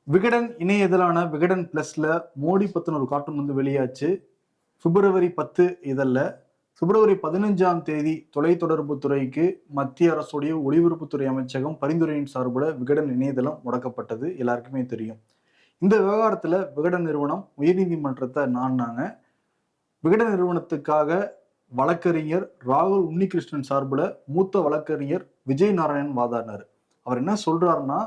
விகடன் இணைய விகடன் பிளஸ்ல மோடி பத்தின ஒரு கார்ட்டூன் வெளியாச்சு. பிப்ரவரி 10 இதழ்ல. பிப்ரவரி 15 தொலைத்தொடர்பு துறைக்கு மத்திய அரசுடைய ஒலிபரப்புத்துறை அமைச்சகம் பரிந்துரையின் சார்புல விகடன் இணையதளம் முடக்கப்பட்டது. எல்லாருக்குமே தெரியும். இந்த விவகாரத்துல விகடன் நிறுவனம் உயர்நீதிமன்றத்தை நாடினாங்க. விகடன் நிறுவனத்துக்காக வழக்கறிஞர் ராகுல் உன்னிகிருஷ்ணன் சார்புல மூத்த வழக்கறிஞர் விஜய் நாராயணன் வாதாடினார். அவர் என்ன சொல்றாருன்னா,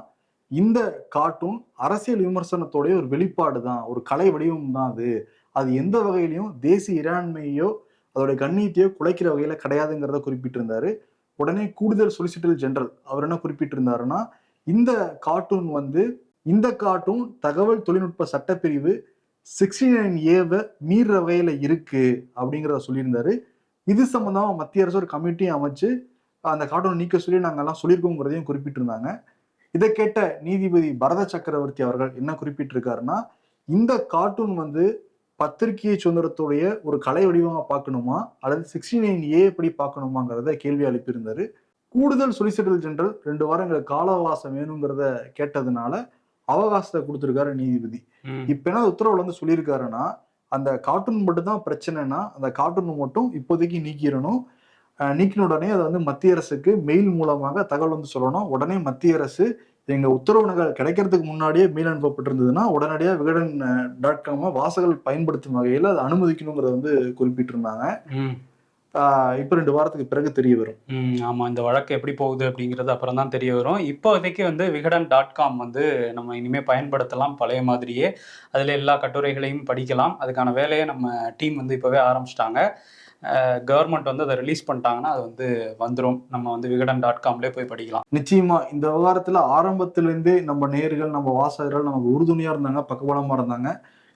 இந்த கார்ட்டூன் அரசியல் விமர்சனத்தோடைய ஒரு வெளிப்பாடு தான், ஒரு கலை வடிவம் தான் அது. அது எந்த வகையிலையும் தேசிய இறையாண்மையோ அதோட கண்ணியத்தையோ குலைக்கிற வகையில கிடையாதுங்கிறத குறிப்பிட்டிருந்தாரு. உடனே கூடுதல் சொலிசிட்டர் ஜெனரல் அவர் என்ன குறிப்பிட்டிருந்தாருன்னா, இந்த கார்ட்டூன் இந்த கார்ட்டூன் தகவல் தொழில்நுட்ப சட்டப்பிரிவு 69A மீற வகையில இருக்கு அப்படிங்கிறத சொல்லியிருந்தாரு. இது சம்பந்தமா மத்திய அரசு ஒரு கமிட்டியை அமைச்சு அந்த கார்ட்டூனை நீக்க சொல்லி நாங்க எல்லாம் சொல்லியிருக்கோங்கிறதையும் குறிப்பிட்டிருந்தாங்க. இதை கேட்ட நீதிபதி பரத சக்கரவர்த்தி அவர்கள் என்ன குறிப்பிட்டிருக்காருன்னா, இந்த கார்ட்டூன் பத்திரிகை சுதந்திரத்துடைய ஒரு கலை வடிவமா பார்க்கணுமா அல்லது 69A எப்படி பார்க்கணுமாங்கிறத கேள்வி எழுப்பியிருந்தாரு. கூடுதல் சொலிசிட்டர் ஜெனரல் 2 வாரங்கள் கால அவகாசம் வேணுங்கிறத கேட்டதுனால அவகாசத்தை கொடுத்திருக்காரு நீதிபதி. இப்ப என்ன உத்தரவுல சொல்லியிருக்காருன்னா, அந்த கார்ட்டூன் மட்டும் தான் பிரச்சனைனா அந்த கார்ட்டூன் மட்டும் இப்போதைக்கு நீக்கிடணும். நீக்கின உடனே அதை மத்திய அரசுக்கு மெயில் மூலமாக தகவல் சொல்லணும். உடனே மத்திய அரசு எங்க உத்தரவு நகல் கிடைக்கிறதுக்கு முன்னாடியே மெயில் அனுப்பப்பட்டிருந்ததுன்னா உடனடியாக விகடன்.com வாசகர்கள் பயன்படுத்தும் வகையில் அதை அனுமதிக்கணுங்கிறத குறிப்பிட்டிருந்தாங்க. இப்ப 2 வாரத்துக்கு பிறகு தெரிய வரும். ஆமா, இந்த வழக்கு எப்படி போகுது அப்படிங்கிறது அப்புறம் தான் தெரிய வரும். இப்போதைக்கு விகடன்.com நம்ம இனிமே பயன்படுத்தலாம் பழைய மாதிரியே. அதுல எல்லா கட்டுரைகளையும் படிக்கலாம். அதுக்கான வேலையை நம்ம டீம் இப்பவே ஆரம்பிச்சிட்டாங்க. கவர்மெண்ட் அதை ரிலீஸ் பண்ணிட்டாங்கன்னா அது வந்துடும். நம்ம விகடன்.comலே போய் படிக்கலாம். நிச்சயமா இந்த விவகாரத்துல ஆரம்பத்திலிருந்தே நம்ம நேயர்கள், நம்ம வாசகர்கள் நமக்கு உறுதுணையா இருந்தாங்க, பக்கபலமா இருந்தாங்க.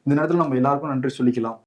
இந்த நேரத்தில் நம்ம எல்லாருக்கும் நன்றி சொல்லிக்கலாம்.